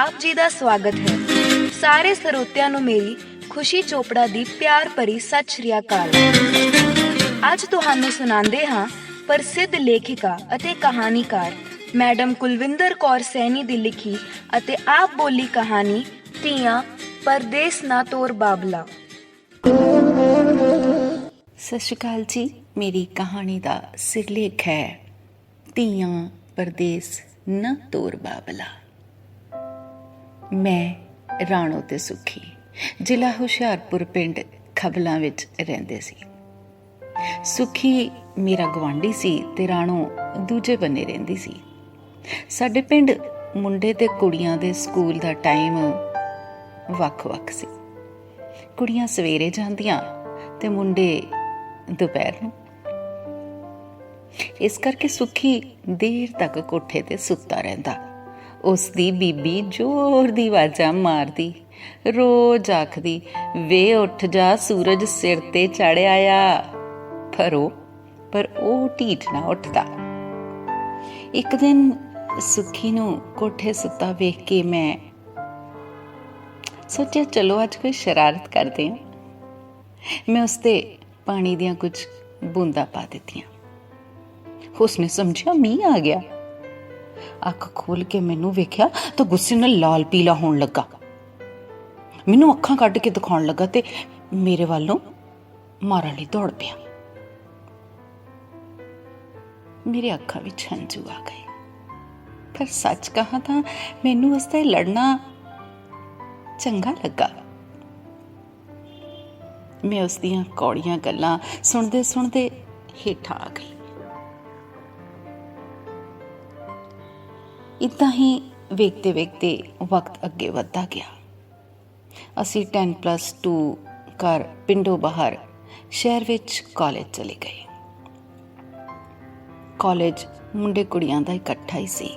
ਆਪ ਜੀ ਦਾ ਸਵਾਗਤ ਹੈ। ਸਾਰੇ ਸਰੋਤਿਆਂ ਨੂੰ ਮੇਰੀ ਖੁਸ਼ੀ ਚੋਪੜਾ ਦੀ ਪਿਆਰ ਭਰੀ ਸਤਿ ਸ਼੍ਰੀ ਅਕਾਲ। ਅੱਜ ਤੁਹਾਨੂੰ ਸੁਣਾਉਂਦੇ ਹਾਂ ਪ੍ਰਸਿੱਧ ਲੇਖਿਕਾ ਅਤੇ ਕਹਾਣੀਕਾਰ ਮੈਡਮ ਕੁਲਵਿੰਦਰ ਕੌਰ ਸੈਣੀ ਦੀ ਲਿਖੀ ਅਤੇ ਆਪ ਬੋਲੀ ਕਹਾਣੀ ਧੀਆਂ ਪਰਦੇਸ ਨਾ ਤੋਰ ਬਾਬਲਾ। ਸਤਿ ਸ਼੍ਰੀ ਅਕਾਲ ਜੀ। ਮੇਰੀ ਕਹਾਣੀ ਦਾ ਸਿਰਲੇਖ ਹੈ ਧੀਆਂ ਪਰਦੇਸ ਨਾ ਤੋਰ ਬਾਬਲਾ। ਮੈਂ ਰਾਣੋ ਤੇ ਸੁਖੀ ਜ਼ਿਲ੍ਹਾ ਹੁਸ਼ਿਆਰਪੁਰ ਪਿੰਡ ਖਬਲਾਂ ਵਿੱਚ ਰਹਿੰਦੇ ਸੀ। ਸੁਖੀ ਮੇਰਾ ਗੁਆਂਢੀ ਸੀ ਤੇ ਰਾਣੋ ਦੂਜੇ ਬੰਨੇ ਰਹਿੰਦੀ ਸੀ। ਸਾਡੇ ਪਿੰਡ ਮੁੰਡੇ ਤੇ ਕੁੜੀਆਂ ਦੇ ਸਕੂਲ ਦਾ ਟਾਈਮ ਵੱਖ-ਵੱਖ ਸੀ। ਕੁੜੀਆਂ ਸਵੇਰੇ ਜਾਂਦੀਆਂ ਤੇ ਮੁੰਡੇ ਦੁਪਹਿਰ ਨੂੰ। ਇਸ ਕਰਕੇ ਸੁਖੀ ਦੇਰ ਤੱਕ ਕੋਠੇ ਤੇ ਸੁੱਤਾ ਰਹਿੰਦਾ। ਉਸ ਦੀ ਬੀਬੀ ਜ਼ੋਰ ਦੀ ਆਵਾਜ਼ਾਂ ਮਾਰਦੀ, ਰੋਜ਼ ਆਖਦੀ, ਵੇ ਉੱਠ ਜਾ, ਸੂਰਜ ਸਿਰ ਤੇ ਚੜ੍ਹਿਆ ਆ। ਪਰ ਉਹ ਢੀਠ ਨਾ ਉੱਠਦਾ। ਇੱਕ ਦਿਨ ਸੁਖੀ ਨੂੰ ਕੋਠੇ ਸੁੱਤਾ ਵੇਖ ਕੇ ਮੈਂ ਸੋਚਿਆ ਚਲੋ ਅੱਜ ਕੋਈ ਸ਼ਰਾਰਤ ਕਰਦੇ ਹਾਂ। ਮੈਂ ਉਸ ਤੇ ਪਾਣੀ ਦੀਆਂ ਕੁਝ ਬੂੰਦਾਂ ਪਾ ਦਿੱਤੀਆਂ। ਉਸਨੇ ਸਮਝਿਆ ਮੀਂਹ ਆ ਗਿਆ। ਅੱਖ ਖੋਲ ਕੇ ਮੈਨੂੰ ਵੇਖਿਆ ਤਾਂ ਗੁੱਸੇ ਨਾਲ ਲਾਲ ਪੀਲਾ ਹੋਣ ਲੱਗਾ। ਮੈਨੂੰ ਅੱਖਾਂ ਕੱਢ ਕੇ ਦਿਖਾਉਣ ਲੱਗਾ ਤੇ ਮੇਰੇ ਵੱਲੋਂ ਮਾਰਨ ਲਈ ਦੌੜ ਪਿਆ। ਮੇਰੇ ਅੱਖਾਂ ਵਿੱਚ ਹੰਝੂ ਆ ਗਏ। ਪਰ ਸੱਚ ਕਹਾਂ ਤਾਂ ਮੈਨੂੰ ਉਸ ਤੇ ਲੜਨਾ ਚੰਗਾ ਲੱਗਾ। ਮੈਂ ਉਸ ਦੀਆਂ ਕੌੜੀਆਂ ਗੱਲਾਂ ਸੁਣਦੇ ਸੁਣਦੇ ਹੇਠਾਂ ਆ ਗਈ। ਇੱਦਾਂ ਹੀ ਵੇਖਦੇ ਵੇਖਦੇ ਵਕਤ ਅੱਗੇ ਵੱਧਦਾ ਗਿਆ। ਅਸੀਂ 10+2 ਕਰ ਪਿੰਡੋਂ ਬਾਹਰ ਸ਼ਹਿਰ ਵਿੱਚ ਕਾਲਜ ਚਲੇ ਗਏ। ਕਾਲਜ ਮੁੰਡੇ ਕੁੜੀਆਂ ਦਾ ਇਕੱਠਾ ਹੀ ਸੀ।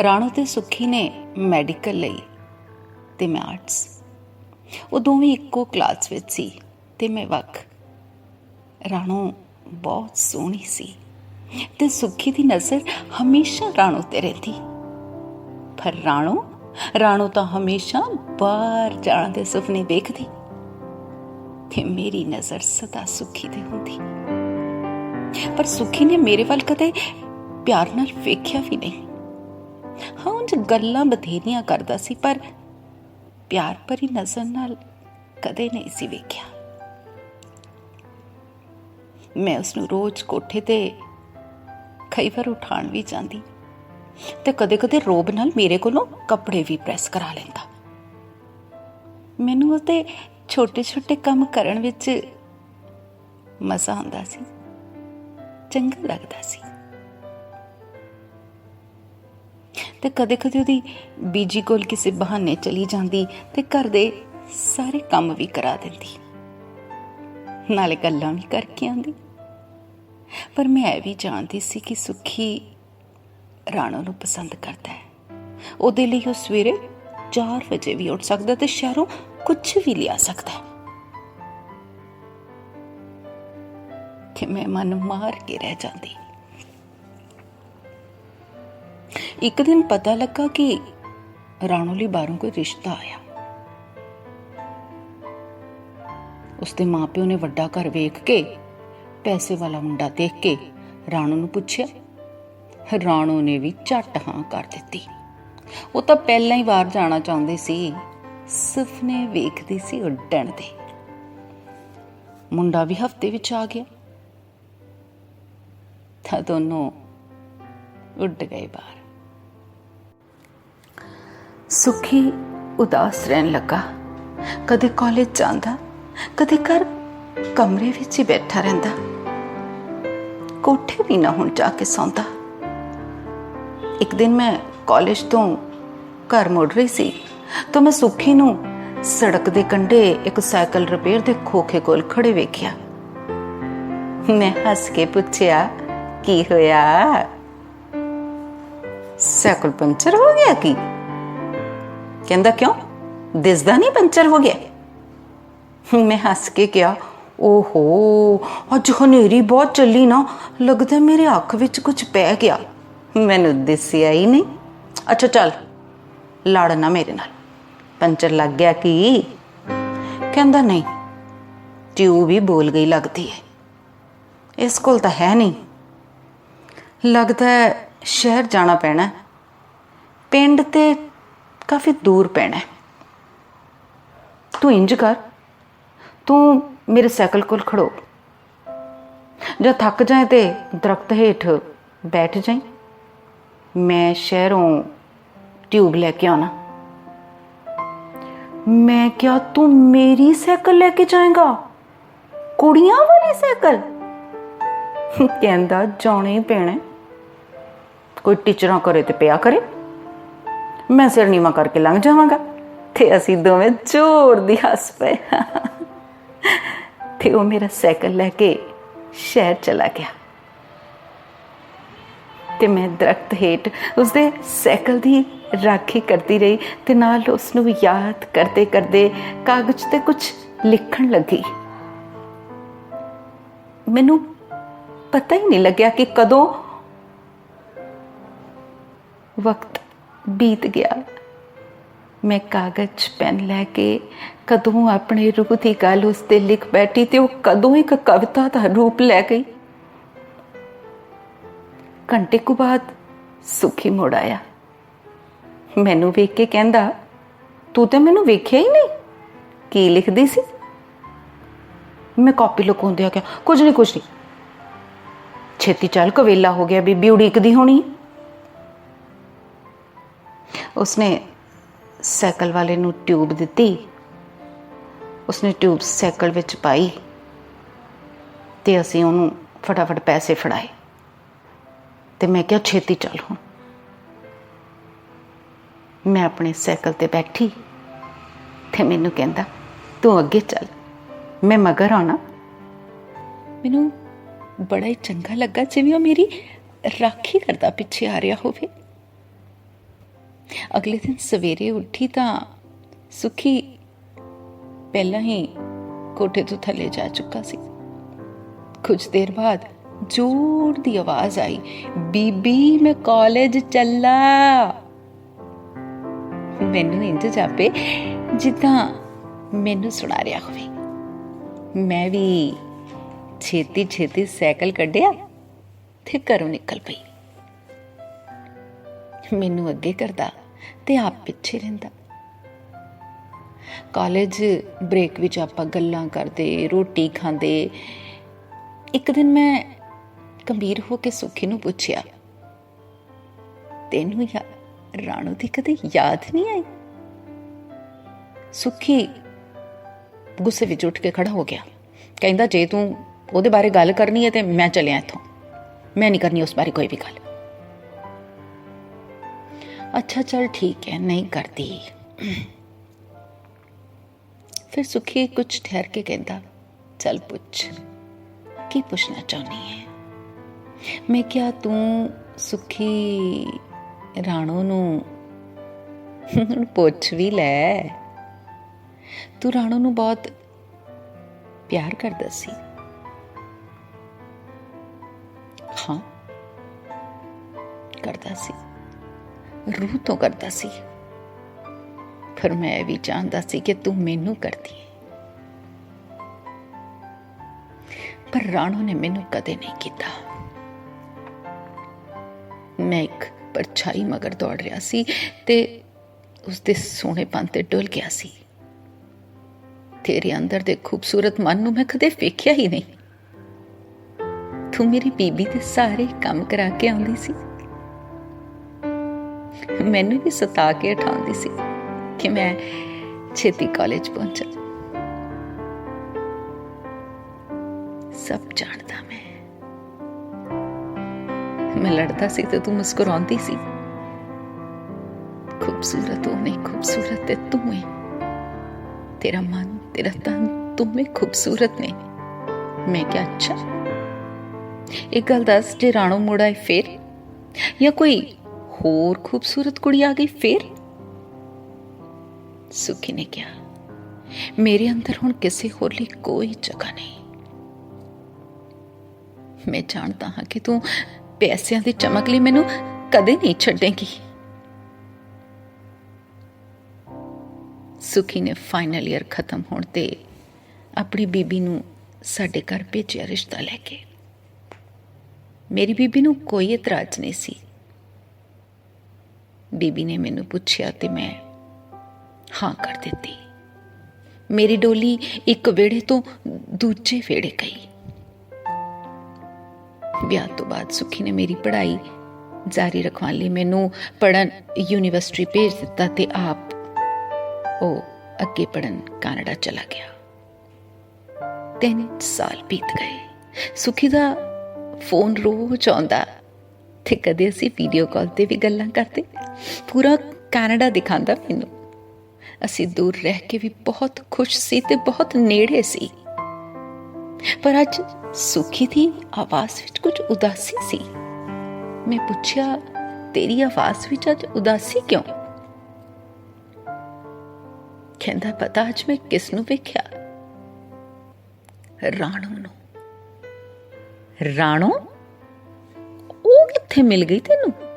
ਰਾਣੋ ਤੇ ਸੁਖੀ ਨੇ ਮੈਡੀਕਲ ਲਈ ਤੇ ਮੈਂ ਆਰਟਸ। ਉਹ ਦੋਵੇਂ ਇੱਕੋ ਕਲਾਸ ਵਿੱਚ ਸੀ ਤੇ ਮੈਂ ਵੱਖ। ਰਾਣੋ ਬਹੁਤ ਸੋਹਣੀ ਸੀ ਤੇ ਸੁਖੀ ਦੀ ਨਜ਼ਰ ਹਮੇਸ਼ਾ ਰਾਣੋ ਤੇ ਰਹਿੰਦੀ। ਪਰ ਰਾਣੋ ਤਾਂ ਹਮੇਸ਼ਾ ਬਾਹਰ ਜਾਣ ਦੇ ਸੁਪਨੇ ਵੇਖਦੀ ਤੇ ਮੇਰੀ ਨਜ਼ਰ ਸਦਾ ਸੁਖੀ ਤੇ ਹੁੰਦੀ। ਪਰ ਸੁਖੀ ਨੇ ਮੇਰੇ ਵੱਲ ਕਦੇ ਪਿਆਰ ਨਾਲ ਵੇਖਿਆ ਵੀ ਨਹੀਂ। ਹਾਂ, ਉਂਝ ਗੱਲਾਂ ਬਥੇਰੀਆਂ ਕਰਦਾ ਸੀ ਪਰ ਪਿਆਰ ਭਰੀ ਨਜ਼ਰ ਨਾਲ ਕਦੇ ਨਹੀਂ ਸੀ ਵੇਖਿਆ। ਮੈਂ ਉਸਨੂੰ ਰੋਜ਼ ਕੋਠੇ ਤੇ ਕਈ ਵਾਰ ਉਠਾਉਣ ਵੀ ਜਾਂਦੀ ਤੇ ਕਦੇ-ਕਦੇ ਰੋਬ ਨਾਲ ਮੇਰੇ ਕੋਲੋਂ ਕੱਪੜੇ ਵੀ ਪ੍ਰੈਸ ਕਰਾ ਲੈਂਦਾ। ਮੈਨੂੰ ਉਹਦੇ ਛੋਟੇ-ਛੋਟੇ ਕੰਮ ਕਰਨ ਵਿੱਚ ਮਜ਼ਾ ਆਉਂਦਾ ਸੀ, ਚੰਗਾ ਲੱਗਦਾ ਸੀ। ਤੇ ਕਦੇ-ਕਦੇ ਉਹਦੀ ਬੀਜੀ ਕੋਲ ਕਿਸੇ ਬਹਾਨੇ ਚਲੀ ਜਾਂਦੀ ਤੇ ਘਰ ਦੇ ਸਾਰੇ ਕੰਮ ਵੀ ਕਰਾ ਦਿੰਦੀ, ਨਾਲੇ ਗੱਲਾਂ ਵੀ ਕਰਕੇ ਆਉਂਦੀ। ਪਰ ਮੈਂ ਇਹ ਵੀ ਜਾਣਦੀ ਸੀ ਕਿ ਸੁਖੀ ਰਾਣੋ ਨੂੰ ਪਸੰਦ ਕਰਦਾ ਹੈ। ਉਹਦੇ ਲਈ ਉਹ ਸਵੇਰੇ 4 ਵਜੇ ਵੀ ਉੱਠ ਸਕਦਾ ਤੇ ਸ਼ਹਿਰੋਂ ਕੁਝ ਵੀ ਲਿਆ ਸਕਦਾ ਹੈ। ਤੇ ਮੈਂ ਮਨ ਮਾਰ ਕੇ ਰਹਿ ਜਾਂਦੀ। ਇੱਕ ਦਿਨ ਪਤਾ ਲੱਗਾ ਕਿ ਰਾਣੋ ਲਈ ਬਾਹਰੋਂ ਕੋਈ ਰਿਸ਼ਤਾ ਆਇਆ। ਉਸਦੇ ਮਾਂ-ਪਿਓ ਨੇ ਵੱਡਾ ਘਰ ਵੇਖ ਕੇ, ਪੈਸੇ ਵਾਲਾ ਮੁੰਡਾ ਦੇਖ ਕੇ ਰਾਣੋ ਨੂੰ ਪੁੱਛਿਆ। ਰਾਣੋ ਨੇ ਵੀ ਝੱਟ ਹਾਂ ਕਰ ਦਿੱਤੀ। ਉਹ ਤਾਂ ਪਹਿਲਾਂ ਹੀ ਬਾਹਰ ਜਾਣਾ ਚਾਹੁੰਦੀ ਸੀ, ਸੁਪਨੇ ਵੇਖਦੀ ਸੀ ਉੱਡਣ ਦੇ। ਮੁੰਡਾ ਵੀ ਹਫ਼ਤੇ ਵਿੱਚ ਆ ਗਿਆ ਤਾਂ ਦੋਨੋਂ ਉੱਡ ਗਏ ਬਾਹਰ। ਸੁਖੀ ਉਦਾਸ ਰਹਿਣ ਲੱਗਾ। ਕਦੇ ਕਾਲਜ ਜਾਂਦਾ, ਕਦੇ ਘਰ ਕਮਰੇ ਵਿੱਚ ਹੀ ਬੈਠਾ ਰਹਿੰਦਾ। ਕੋਠੇ ਵੀ ਨਾ ਹੁਣ ਜਾ ਕੇ ਸੌਂਦਾ। ਇੱਕ ਦਿਨ ਮੈਂ ਕਾਲਜ ਤੋਂ ਘਰ ਮੁੜ ਰਹੀ ਸੀ ਤਾਂ ਮੈਂ ਸੁਖੀ ਨੂੰ ਸੜਕ ਦੇ ਕੰਢੇ ਇੱਕ ਸਾਈਕਲ ਰਿਪੇਅਰ ਦੇ ਖੋਖੇ ਕੋਲ ਖੜੇ ਵੇਖਿਆ। ਮੈਂ ਹੱਸ ਕੇ ਪੁੱਛਿਆ, ਕੀ ਹੋਇਆ? ਸਾਈਕਲ ਪੰਚਰ ਹੋ ਗਿਆ ਕੀ? ਕਹਿੰਦਾ, ਕਿਉਂ, ਦਿਸਦਾ ਨਹੀਂ ਪੰਚਰ ਹੋ ਗਿਆ? ਮੈਂ ਹੱਸ ਕੇ ਕਿਹਾ, ਓਹੋ, ਅੱਜ ਹਨੇਰੀ ਬਹੁਤ ਚੱਲੀ ਨਾ, ਲੱਗਦਾ ਮੇਰੇ ਅੱਖ ਵਿੱਚ ਕੁਝ ਪੈ ਗਿਆ, ਮੈਨੂੰ ਦਿਸਿਆ ਹੀ ਨਹੀਂ। ਅੱਛਾ ਚੱਲ, लड़ ना मेरे नाल, पंचर लग गया कि? कहंदा नहीं, ट्यूब ही बोल गई लगती है, इस कोल तां है नहीं, लगता है शहर जाना पैना है, पिंड ते काफ़ी दूर पैना है। तू इंज कर, तू मेरे साइकिल कोल खड़ो, जब थक जाए तो दरख्त हेठ बैठ जाए, मैं शहरों ट्यूब लेके आना। मैं क्या, तू मेरी साइकिल लेके जाएगा? कुड़ियां वाली साइकिल? कहंदा जाना ही पैना, कोई टीचर करे तो पिया करे, मैं सिर नीवा करके लंघ जावांगा। ते असी दोवें जोर दी हस पे। ते वो मेरा साइकिल लैके शहर चला गया, ते मैं दरख्त हेठ उसदे साइकिल दी राखी करती रही, ते नाल उसनू याद करते करते कागज ते कुछ लिखण लगी। मैनू पता ही नहीं लग्या कि कदों वक्त बीत गया। मैं कागज पेन लैके कदों अपने रूह की गल उस ते लिख बैठी, ते वो कदों एक कविता का रूप लै गई। घंटे को बाद सुखी मुड़ आया, मैनू वेख के कहंदा, तू तो मैनू वेख्या ही नहीं, की लिखदी सी? मैं कॉपी लुकाउंदे क्या, कुछ नहीं, छेती चल कवेला हो गया, बीबी उड़ीकदी होनी। उसने साइकिल वाले नू ट्यूब दिती, उसने ट्यूब साइकिल विच पाई, ते असीं उहनूं फटाफट पैसे फड़ाए, ते मैं क्या छेती चल हुण। मैं अपने साइकिल ते बैठी, ते मैनू कहंदा, तू अगे चल, मैं मगर आना। मैनू बड़ा ही चंगा लगा, जिवें ओह मेरी राखी करदा पिछे आ रहा होवे। अगले दिन सवेरे उठी तां सुखी पहला ही कोठे तो थले जा चुका सी। कुछ देर बाद जोर दी आवाज आई, बीबी मैं कॉलेज चला। मैनू इंज जापे जिद्दां मैनू सुना रहा होवे। मैं भी छेती छेती साइकिल कढ़िया ते घरों निकल पई। मैनू अगे करदा ते आप पिछे रहिंदा। कॉलेज ब्रेक विच आपां गल्लां करदे, रोटी खांदे। एक दिन मैं गंभीर हो के सुखी नू पुछया, तेनू राणू दी कदे याद नहीं आई? सुखी गुस्से विच उठ के खड़ा हो गया, कहंदा जे तू ओहदे बारे गल करनी है ते मैं चलिया इत्थों, मैं नहीं करनी उस बारे कोई भी गल। अच्छा चल ठीक है, नहीं करती। फिर सुखी कुछ ठहर के कहता, चल पूछ, की पूछना चाहनी है? मैं क्या, तू सुखी राणू नू पूछ भी लै, तू राणू नू बहुत प्यार करदा सी? हाँ करदा सी, रूह तो करदा सी, पर मैं भी चाहता सी कि तू मैनू करदी है। पर राणू ने मैनू कदे नहीं किया। मैं एक परछाई मगर दौड़ रहा सी ते उसदे सोहणेपन ते डुल गया सी। तेरे अंदर दे खूबसूरत मन नू मैं कदे वेख्या ही नहीं। तू मेरी बीबी दे सारे काम करा के आउंदी सी, मैनू भी सता के उठाउंदी सी कि मैं छेती कॉलेज पहुंचा। सब जानदा मैं लड़ता सी तो तू मुस्कुराती सी। खूबसूरत हो नहीं, खूबसूरत ते तू है, तेरा मन तेरा तन तुम्हें खूबसूरत ने। मैं क्या, अच्छा एक गल दस, जे राणो मुड़ आए फिर, या कोई होर खूबसूरत कुड़ी आ गई फिर? सुखी ने क्या, मेरे अंदर हुण किसी होर लई कोई जगह नहीं। मैं जानता हाँ कि तू पैसियां दी चमक लई मैनू कदे नहीं छड्डेगी। ਸੁਖੀ ਨੇ ਫਾਈਨਲ ਈਅਰ ਖਤਮ ਹੋਣ ਤੇ ਆਪਣੀ ਬੀਬੀ ਨੂੰ ਸਾਡੇ ਘਰ ਭੇਜਿਆ ਰਿਸ਼ਤਾ ਲੈ ਕੇ। ਮੇਰੀ ਬੀਬੀ ਨੂੰ ਕੋਈ ਇਤਰਾਜ਼ ਨਹੀਂ ਸੀ। ਬੀਬੀ ਨੇ ਮੈਨੂੰ ਪੁੱਛਿਆ ਤੇ ਮੈਂ ਹਾਂ ਕਰ ਦਿੱਤੀ। ਮੇਰੀ ਡੋਲੀ ਇੱਕ ਵਿਹੜੇ ਤੋਂ ਦੂਜੇ ਵਿਹੜੇ ਗਈ। ਵਿਆਹ ਤੋਂ ਬਾਅਦ ਸੁਖੀ ਨੇ ਮੇਰੀ ਪੜ੍ਹਾਈ ਜਾਰੀ ਰਖਵਾਉਣ ਲਈ ਮੈਨੂੰ ਪੜ੍ਹਨ ਯੂਨੀਵਰਸਿਟੀ ਭੇਜ ਦਿੱਤਾ ਤੇ ਆਪ ਉਹ ਅੱਗੇ ਪੜ੍ਹਨ ਕੈਨੇਡਾ ਚਲਾ ਗਿਆ। 3 ਸਾਲ ਬੀਤ ਗਏ। ਸੁਖੀ ਦਾ ਫੋਨ ਰੋਜ਼ ਆਉਂਦਾ ਤੇ ਕਦੇ ਅਸੀਂ ਵੀਡੀਓ ਕਾਲ ਤੇ ਵੀ ਗੱਲਾਂ ਕਰਦੇ। ਪੂਰਾ ਕੈਨੇਡਾ ਦਿਖਾਉਂਦਾ ਮੈਨੂੰ। ਅਸੀਂ ਦੂਰ ਰਹਿ ਕੇ ਵੀ ਬਹੁਤ ਖੁਸ਼ ਸੀ ਤੇ ਬਹੁਤ ਨੇੜੇ ਸੀ। ਪਰ ਅੱਜ ਸੁਖੀ ਦੀ ਆਵਾਜ਼ ਵਿੱਚ ਕੁਝ ਉਦਾਸੀ ਸੀ। ਮੈਂ ਪੁੱਛਿਆ, ਤੇਰੀ ਆਵਾਜ਼ ਵਿੱਚ ਅੱਜ ਉਦਾਸੀ ਕਿਉਂ? ਕਹਿੰਦਾ, ਪਤਾ ਅੱਜ ਮੈਂ ਕਿਸ ਨੂੰ ਵੇਖਿਆ? ਰਾਣੋ ਨੂੰ। ਰਾਣੋ? ਉਹ ਕਿੱਥੇ ਮਿਲ ਗਈ ਤੈਨੂੰ?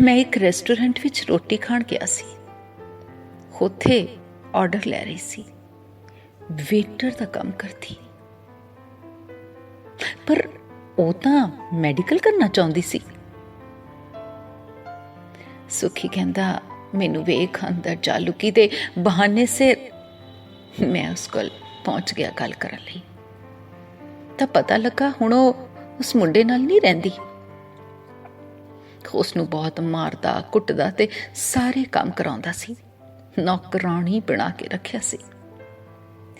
ਮੈਂ ਇੱਕ ਰੈਸਟੋਰੈਂਟ ਵਿੱਚ ਰੋਟੀ ਖਾਣ ਗਿਆ ਸੀ। ਉੱਥੇ ਆਰਡਰ ਲੈ ਰਹੀ ਸੀ। ਵੇਟਰ ਦਾ ਕੰਮ ਕਰਦੀ। ਪਰ ਉਹ ਤਾਂ ਮੈਡੀਕਲ ਕਰਨਾ ਚਾਹੁੰਦੀ ਸੀ। ਸੁਖੀ ਕਹਿੰਦਾ, ਮੈਨੂੰ ਵੇਖ ਅੰਦਰ ਜਾ ਲੁਕੀ ਤੇ ਬਹਾਨੇ ਸਿਰ ਮੈਂ ਉਸ ਕੋਲ ਪਹੁੰਚ ਗਿਆ ਗੱਲ ਕਰਨ ਲਈ। ਤਾਂ ਪਤਾ ਲੱਗਾ ਹੁਣ ਉਹ ਉਸ ਮੁੰਡੇ ਨਾਲ ਨਹੀਂ ਰਹਿੰਦੀ। ਉਸ ਨੂੰ ਬਹੁਤ ਮਾਰਦਾ ਕੁੱਟਦਾ ਤੇ ਸਾਰੇ ਕੰਮ ਕਰਾਉਂਦਾ ਸੀ। ਨੌਕਰਾਣੀ ਬਣਾ ਕੇ ਰੱਖਿਆ ਸੀ।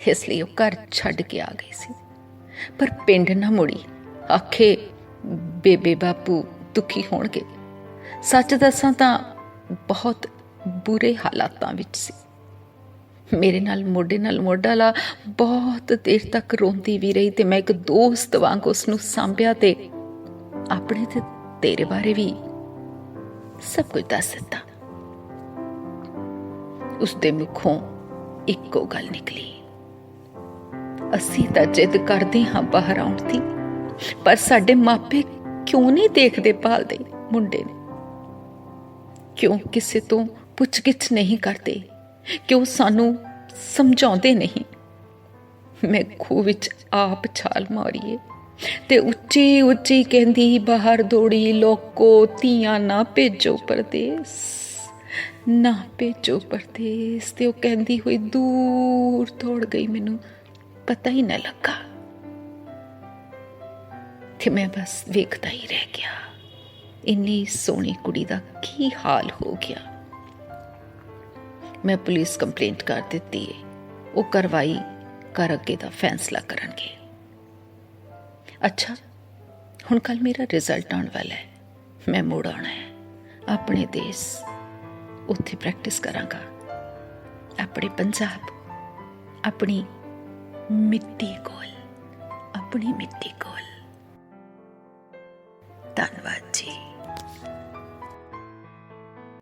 ਇਸ ਲਈ ਉਹ ਘਰ ਛੱਡ ਕੇ ਆ ਗਈ ਸੀ। ਪਰ ਪਿੰਡ ਨਾ ਮੁੜੀ। ਆਖੇ ਬੇਬੇ ਬਾਪੂ ਦੁਖੀ ਹੋਣਗੇ। ਸੱਚ ਦੱਸਾਂ ਤਾਂ ਬਹੁਤ ਬੁਰੇ ਹਾਲਾਤਾਂ ਵਿੱਚ ਸੀ। ਮੇਰੇ ਨਾਲ ਮੋਢਾ ਲਾ ਬਹੁਤ ਦੇਰ ਤੱਕ ਰੋਂਦੀ ਵੀ ਰਹੀ ਤੇ ਮੈਂ ਇੱਕ ਦੋਸਤ ਵਾਂਗ ਉਸਨੂੰ ਸਾਂਭਿਆ ਤੇ ਆਪਣੇ ਤੇ ਤੇਰੇ ਬਾਰੇ ਵੀ ਸਭ ਕੁਝ ਦੱਸ ਦਿੱਤਾ। ਉਸਦੇ ਮੁਖੋਂ ਇੱਕੋ ਗੱਲ ਨਿਕਲੀ, ਅਸੀਂ ਤਾਂ ਜਿੱਦ ਕਰਦੇ ਹਾਂ ਬਾਹਰ ਆਉਣ ਦੀ, ਪਰ ਸਾਡੇ ਮਾਪੇ ਕਿਉਂ ਨਹੀਂ ਦੇਖਦੇ ਭਾਲਦੇ ਮੁੰਡੇ ਨੇ? ਕਿਉਂ ਕਿਸੇ ਤੋਂ ਪੁੱਛ-ਗਿੱਛ ਨਹੀਂ ਕਰਦੇ? ਕਿਉਂ ਸਾਨੂੰ ਸਮਝਾਉਂਦੇ ਨਹੀਂ? ਮੈਂ ਖੂਹ ਵਿੱਚ ਆਪ ਛਾਲ ਮਾਰੀਏ ਤੇ ਉੱਚੀ ਉੱਚੀ ਕਹਿੰਦੀ ਬਾਹਰ ਦੌੜੀ, ਲੋਕੋ ਧੀਆਂ ਨਾ ਭੇਜੋ ਪਰਦੇਸ, ਨਾ ਭੇਜੋ ਪਰਦੇਸ। ਤੇ ਉਹ ਕਹਿੰਦੀ ਹੋਈ ਦੂਰ ਦੌੜ ਗਈ। ਮੈਨੂੰ ਪਤਾ ਹੀ ਨਾ ਲੱਗਾ ਤੇ ਮੈਂ ਬਸ ਵੇਖਦਾ ਹੀ ਰਹਿ ਗਿਆ। ਇੰਨੀ ਸੋਹਣੀ ਕੁੜੀ ਦਾ ਕੀ ਹਾਲ ਹੋ ਗਿਆ। ਮੈਂ ਪੁਲਿਸ ਕੰਪਲੇਂਟ ਕਰ ਦਿੱਤੀ ਹੈ। ਉਹ ਕਾਰਵਾਈ ਕਰ ਅੱਗੇ ਦਾ ਫੈਸਲਾ ਕਰਨਗੇ। ਅੱਛਾ, ਹੁਣ ਕੱਲ ਮੇਰਾ ਰਿਜ਼ਲਟ ਆਉਣ ਵਾਲਾ ਹੈ। ਮੈਂ ਮੁੜ ਆਉਣਾ ਹੈ ਆਪਣੇ ਦੇਸ਼। ਉੱਥੇ ਪ੍ਰੈਕਟਿਸ ਕਰਾਂਗਾ ਆਪਣੇ ਪੰਜਾਬ, ਆਪਣੀ ਮਿੱਟੀ ਕੋਲ, ਆਪਣੀ ਮਿੱਟੀ ਕੋਲ। ਧੰਨਵਾਦ।